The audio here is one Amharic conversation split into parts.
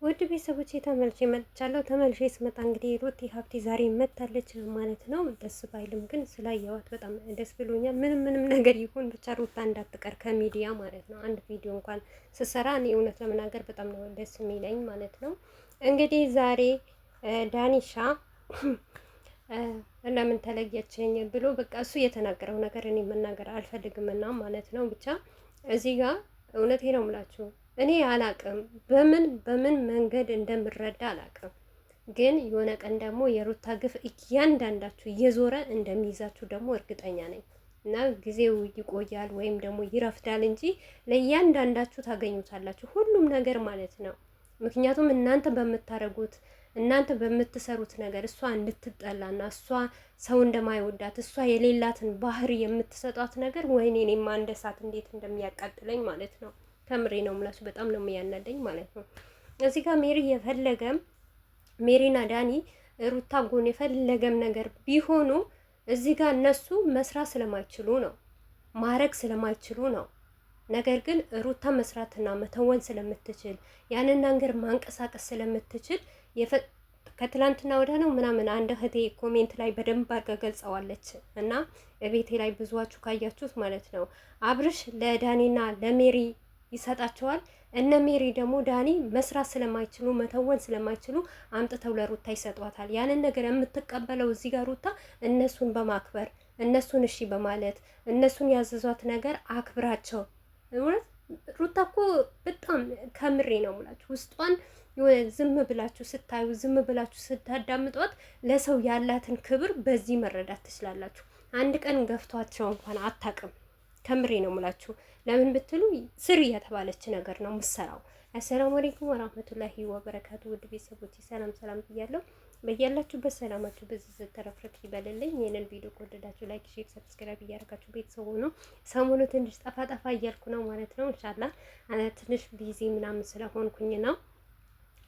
ውድ ቤተሰቦቼ ተመልሼ መጥቻለሁ። ተመልሼ ስመጣ እንግዲህ ሩቲ ሀብቴ ዛሬ መታለች ማለት ነው። ደስ ባይልም ግን ስላየዋት በጣም ደስ ብሎኛል። ምንም ነገር ይሁን ብቻ ሩታ እንዳትቀር ከሚዲያ ማለት ነው። አንድ ቪዲዮ እንኳን ስሰራ እኔ እውነት ለመናገር በጣም ነው ደስ የሚለኝ ማለት ነው። እንግዲህ ዛሬ ዳኒሻ ለምን ተለየችኝ ብሎ በቃ እሱ የተናገረው ነገር እኔ መናገር አልፈልግምና ማለት ነው። ብቻ እዚህ ጋር እውነቴ ነው የምላችሁ እኔ አላቅም በምን መንገድ እንደምረዳ አላቅም። ግን የሆነ ቀን ደግሞ የሩታ ግፍ እያንዳንዳችሁ እየዞረ እንደሚይዛችሁ ደግሞ እርግጠኛ ነኝ። እና ጊዜው ይቆያል ወይም ደግሞ ይረፍዳል እንጂ ለእያንዳንዳችሁ ታገኙታላችሁ ሁሉም ነገር ማለት ነው። ምክንያቱም እናንተ በምታደርጉት እናንተ በምትሰሩት ነገር እሷ እንድትጠላና እሷ ሰው እንደማይወዳት እሷ የሌላትን ባህሪ የምትሰጧት ነገር ወይኔ እኔማ እንደ እሳት እንዴት እንደሚያቃጥለኝ ማለት ነው። ከምሬ ነው የምላችሁ በጣም ነው የሚያናደኝ ማለት ነው። እዚህ ጋር ሜሪና ዳኒ ሩታ ጎን የፈለገም ነገር ቢሆኑ እዚህ ጋር እነሱ መስራት ስለማይችሉ ነው፣ ማረግ ስለማይችሉ ነው። ነገር ግን ሩታ መስራትና መተወን ስለምትችል ያንን ነገር ማንቀሳቀስ ስለምትችል ከትላንትና ወደ ነው ምናምን አንድ እህቴ ኮሜንት ላይ በደንብ አድርጋ ገልጸዋለች። እና ቤቴ ላይ ብዙዋችሁ ካያችሁት ማለት ነው አብርሽ ለዳኒና ለሜሪ ይሰጣቸዋል። እነ ሜሪ ደግሞ ዳኒ መስራት ስለማይችሉ መተወን ስለማይችሉ አምጥተው ለሩታ ይሰጧታል። ያንን ነገር የምትቀበለው እዚህ ጋር ሩታ እነሱን በማክበር እነሱን እሺ በማለት እነሱን ያዘዟት ነገር አክብራቸው። እውነት ሩታ እኮ በጣም ከምሬ ነው የምላችሁ ውስጧን ዝም ብላችሁ ስታዩ ዝም ብላችሁ ስታዳምጧት ለሰው ያላትን ክብር በዚህ መረዳት ትችላላችሁ። አንድ ቀን ገፍቷቸው እንኳን አታውቅም። ከምሬ ነው የምላችሁ። ለምን ብትሉ ስር የተባለች ነገር ነው ምሰራው። አሰላሙ አለይኩም ወራህመቱላሂ ወበረካቱ። ውድ ቤተሰቦች ሰላም ብያለሁ። በያላችሁበት ሰላማችሁ በዚህ ተረፍረፍ ይበልልኝ። ይሄንን ቪዲዮ ከወደዳችሁ ላይክ፣ ሼር፣ ሰብስክራይብ እያደረጋችሁ ቤተሰቡ ነው። ሰሞኑ ትንሽ ጠፋ እያልኩ ነው ማለት ነው። ኢንሻአላህ ትንሽ ቢዚ ምናምን ስለሆንኩኝ ነው።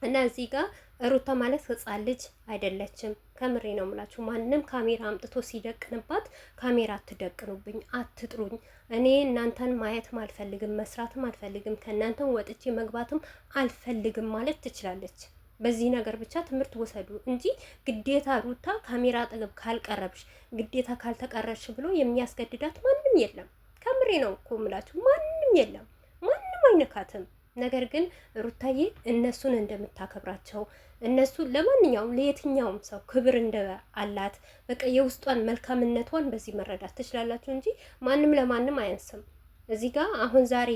እና እዚህ ጋር ሩታ ማለት ህፃን ልጅ አይደለችም። ከምሬ ነው የምላችሁ። ማንም ካሜራ አምጥቶ ሲደቅንባት ካሜራ አትደቅኑብኝ፣ አትጥሩኝ። እኔ እናንተን ማየትም አልፈልግም፣ መስራትም አልፈልግም፣ ከእናንተም ወጥቼ መግባትም አልፈልግም ማለት ትችላለች። በዚህ ነገር ብቻ ትምህርት ወሰዱ እንጂ ግዴታ ሩታ ካሜራ አጠገብ ካልቀረብሽ፣ ግዴታ ካልተቀረብሽ ብሎ የሚያስገድዳት ማንም የለም። ከምሬ ነው እኮ የምላችሁ። ማንም የለም፣ ማንም አይነካትም። ነገር ግን ሩታዬ እነሱን እንደምታከብራቸው እነሱ ለማንኛውም ለየትኛውም ሰው ክብር እንደ አላት በቃ የውስጧን መልካምነቷን በዚህ መረዳት ትችላላችሁ እንጂ ማንም ለማንም አያንስም። እዚህ ጋር አሁን ዛሬ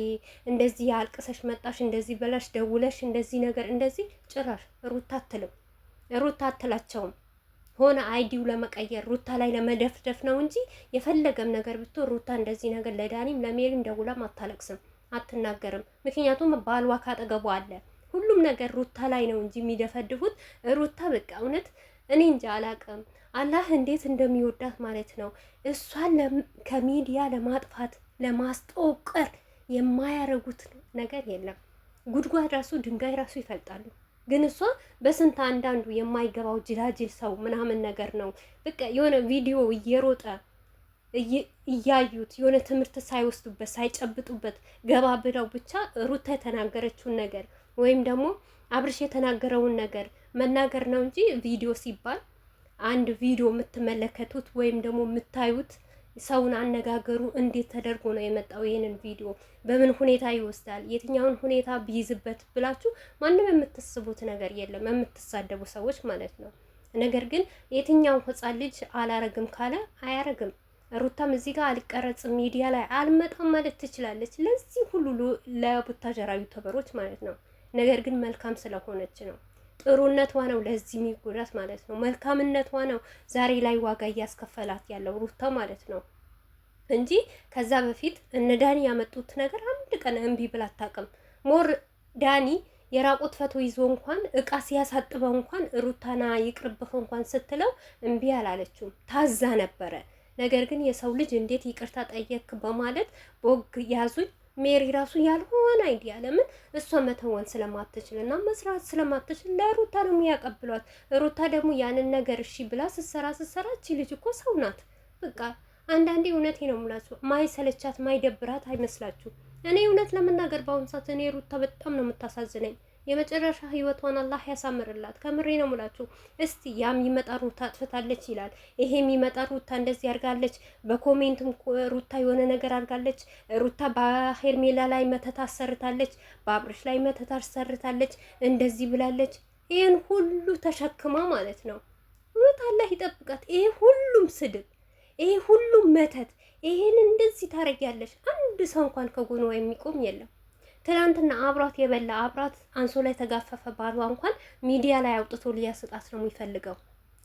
እንደዚህ አልቅሰሽ መጣሽ፣ እንደዚህ በላሽ፣ ደውለሽ እንደዚህ ነገር እንደዚህ ጭራሽ ሩታ አትልም። ሩታ አትላቸውም። ሆነ አይዲው ለመቀየር ሩታ ላይ ለመደፍደፍ ነው እንጂ የፈለገም ነገር ብትሆን ሩታ እንደዚህ ነገር ለዳኒም ለሜሪም ደውላም አታለቅስም፣ አትናገርም። ምክንያቱም ባልዋ ካጠገቧ አለ። ሁሉም ነገር ሩታ ላይ ነው እንጂ የሚደፈድፉት ሩታ በቃ እውነት እኔ እንጃ አላቅም። አላህ እንዴት እንደሚወዳት ማለት ነው። እሷን ከሚዲያ ለማጥፋት ለማስጠወቀር የማያረጉት ነገር የለም። ጉድጓድ ራሱ ድንጋይ ራሱ ይፈልጣሉ። ግን እሷ በስንት አንዳንዱ የማይገባው ጅላጅል ሰው ምናምን ነገር ነው በቃ የሆነ ቪዲዮ እየሮጠ እያዩት የሆነ ትምህርት ሳይወስዱበት ሳይጨብጡበት ገባ ብለው ብቻ ሩታ የተናገረችውን ነገር ወይም ደግሞ አብርሽ የተናገረውን ነገር መናገር ነው እንጂ ቪዲዮ ሲባል አንድ ቪዲዮ የምትመለከቱት ወይም ደግሞ የምታዩት ሰውን አነጋገሩ እንዴት ተደርጎ ነው የመጣው? ይሄንን ቪዲዮ በምን ሁኔታ ይወስዳል? የትኛውን ሁኔታ ቢይዝበት ብላችሁ ማንም የምትስቡት ነገር የለም፣ የምትሳደቡ ሰዎች ማለት ነው። ነገር ግን የትኛው ህፃን ልጅ አላረግም ካለ አያረግም። ሩታም እዚህ ጋር አልቀረጽም ሚዲያ ላይ አልመጣም ማለት ትችላለች። ለዚህ ሁሉ ለቡታጀራ ዩቲዩበሮች ማለት ነው። ነገር ግን መልካም ስለሆነች ነው። ጥሩነቷ ነው ለዚህ የሚጎዳት ማለት ነው። መልካምነቷ ነው ዛሬ ላይ ዋጋ እያስከፈላት ያለው ሩታ ማለት ነው እንጂ ከዛ በፊት እነ ዳኒ ያመጡት ነገር አንድ ቀን እምቢ ብላ አታውቅም። ሞር ዳኒ የራቆት ፈቶ ይዞ እንኳን እቃ ሲያሳጥበው እንኳን ሩታና ይቅርብህ እንኳን ስትለው እምቢ አላለችውም፣ ታዛ ነበረ። ነገር ግን የሰው ልጅ እንዴት ይቅርታ ጠየቅ በማለት ቦግ ያዙኝ። ሜሪ ራሱ ያልሆነ አይዲያ ለምን እሷ መተወን ስለማትችል እና መስራት ስለማትችል ለሩታ ነው የሚያቀብሏት። ሩታ ደግሞ ያንን ነገር እሺ ብላ ስትሰራ እቺ ልጅ እኮ ሰው ናት። በቃ አንዳንዴ እውነቴ ነው የምላችሁ ማይሰለቻት ማይደብራት አይመስላችሁ? እኔ እውነት ለመናገር በአሁኑ ሰዓት እኔ ሩታ በጣም ነው የምታሳዝነኝ። የመጨረሻ ህይወቷን አላህ ያሳምርላት። ከምሬ ነው ሙላችሁ። እስቲ ያም ይመጣ ሩታ አጥፍታለች ይላል፣ ይሄ የሚመጣ ሩታ እንደዚህ አድርጋለች፣ በኮሜንትም ሩታ የሆነ ነገር አድርጋለች፣ ሩታ በሄርሜላ ላይ መተት አሰርታለች፣ በአብርሽ ላይ መተት አሰርታለች፣ እንደዚህ ብላለች። ይሄን ሁሉ ተሸክማ ማለት ነው። እውነት አላህ ይጠብቃት። ይሄ ሁሉም ስድብ፣ ይሄ ሁሉም መተት፣ ይሄን እንደዚህ ታረጊያለሽ። አንድ ሰው እንኳን ከጎኗ የሚቆም የለም። ትናንትና አብራት የበላ አብራት አንሶ ላይ ተጋፈፈ ባሏ እንኳን ሚዲያ ላይ አውጥቶ ሊያስጣት ነው የሚፈልገው።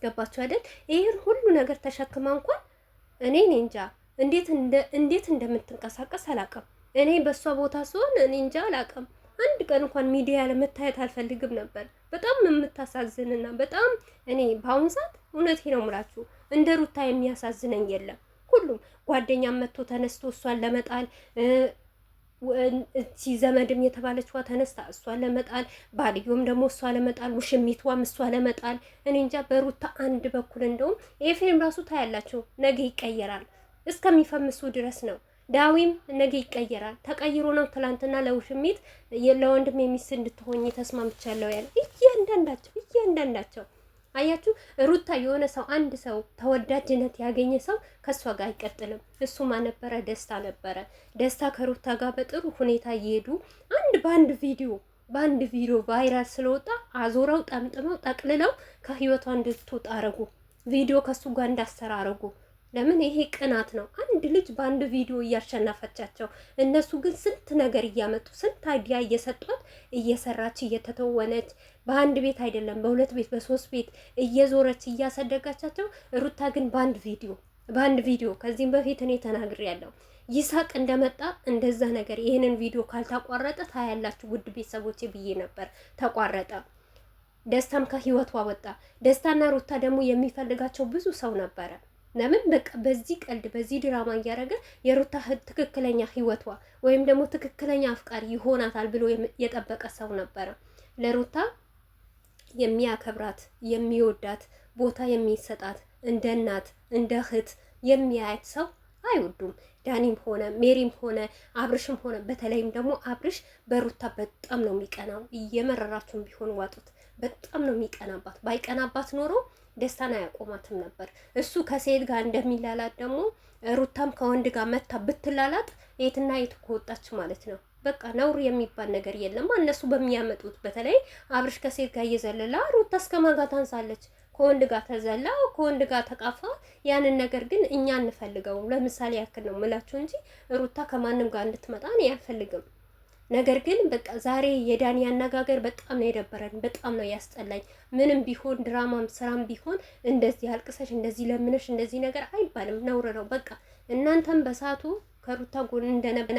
ገባችሁ አይደል? ይሄን ሁሉ ነገር ተሸክማ እንኳን እኔ እንጃ እንዴት እንደምትንቀሳቀስ አላውቅም። እኔ በሷ ቦታ ስሆን እኔ እንጃ አላውቅም። አንድ ቀን እንኳን ሚዲያ ለመታየት አልፈልግም ነበር። በጣም የምታሳዝንና በጣም እኔ በአሁኑ ሰዓት እውነቴ ነው የምላችሁ እንደ ሩታ የሚያሳዝነኝ የለም። ሁሉም ጓደኛም መጥቶ ተነስቶ እሷን ለመጣል እቺ ዘመድም የተባለችዋ ተነስታ እሷን ለመጣል፣ ባልዮም ደግሞ እሷ ለመጣል፣ ውሽሚቷም እሷ ለመጣል። እኔ እንጃ በሩታ አንድ በኩል እንደውም ኤፍሬም ራሱ ታያላችሁ ነገ ይቀየራል እስከሚፈምሱ ድረስ ነው። ዳዊም ነገ ይቀየራል። ተቀይሮ ነው ትላንትና ለውሽሚት ለወንድም የሚስት እንድትሆኝ ተስማምቻለሁ ያለ እያንዳንዳቸው አያችሁ። ሩታ የሆነ ሰው አንድ ሰው ተወዳጅነት ያገኘ ሰው ከሷ ጋር አይቀጥልም። እሱ ማን ነበረ? ደስታ ነበረ። ደስታ ከሩታ ጋር በጥሩ ሁኔታ እየሄዱ በአንድ ቪዲዮ ቫይራል ስለወጣ አዞረው ጠምጥመው ጠቅልለው ከህይወቷ እንድትወጣ አረጉ። ቪዲዮ ከሱ ጋር እንዳሰራ አረጉ። ለምን? ይሄ ቅናት ነው። አንድ ልጅ በአንድ ቪዲዮ እያሸነፈቻቸው፣ እነሱ ግን ስንት ነገር እያመጡ ስንት አይዲያ እየሰጧት እየሰራች እየተተወነች በአንድ ቤት አይደለም በሁለት ቤት በሶስት ቤት እየዞረች እያሰደጋቻቸው፣ ሩታ ግን በአንድ ቪዲዮ ከዚህም በፊት እኔ ተናግሬያለሁ። ይሳቅ እንደመጣ እንደዛ ነገር ይሄንን ቪዲዮ ካልተቋረጠ ታያላችሁ ውድ ቤተሰቦቼ ብዬ ነበር። ተቋረጠ። ደስታም ከህይወቷ ወጣ። ደስታና ሩታ ደግሞ የሚፈልጋቸው ብዙ ሰው ነበረ። ለምን? በቃ በዚህ ቀልድ በዚህ ድራማ እያደረገ የሩታ ትክክለኛ ህይወቷ ወይም ደግሞ ትክክለኛ አፍቃሪ ይሆናታል ብሎ የጠበቀ ሰው ነበረ። ለሩታ የሚያከብራት የሚወዳት ቦታ የሚሰጣት እንደ እናት እንደ እህት የሚያያት ሰው አይወዱም። ዳኒም ሆነ ሜሪም ሆነ አብርሽም ሆነ በተለይም ደግሞ አብርሽ በሩታ በጣም ነው የሚቀናው። እየመረራችሁም ቢሆን ዋጡት። በጣም ነው የሚቀናባት። ባይቀናባት ኖሮ ደስታን አያቆማትም ነበር። እሱ ከሴት ጋር እንደሚላላት ደግሞ ሩታም ከወንድ ጋር መታ ብትላላጥ የትና የት ከወጣች ማለት ነው። በቃ ነውር የሚባል ነገር የለም። እነሱ በሚያመጡት በተለይ አብርሽ ከሴት ጋር እየዘለላ ሩታ እስከ ማጋ ታንሳለች። ከወንድ ጋር ተዘላ ከወንድ ጋር ተቃፋ። ያንን ነገር ግን እኛ እንፈልገው። ለምሳሌ ያክል ነው ምላችሁ እንጂ ሩታ ከማንም ጋር እንድትመጣ እኔ አልፈልግም። ነገር ግን በቃ ዛሬ የዳኒ አነጋገር በጣም ነው የደበረን፣ በጣም ነው ያስጠላኝ። ምንም ቢሆን ድራማም ስራም ቢሆን እንደዚህ አልቅሰሽ እንደዚህ ለምነሽ እንደዚህ ነገር አይባልም፣ ነውር ነው። በቃ እናንተም በሳቱ ከሩታ ጎን እንደነበረ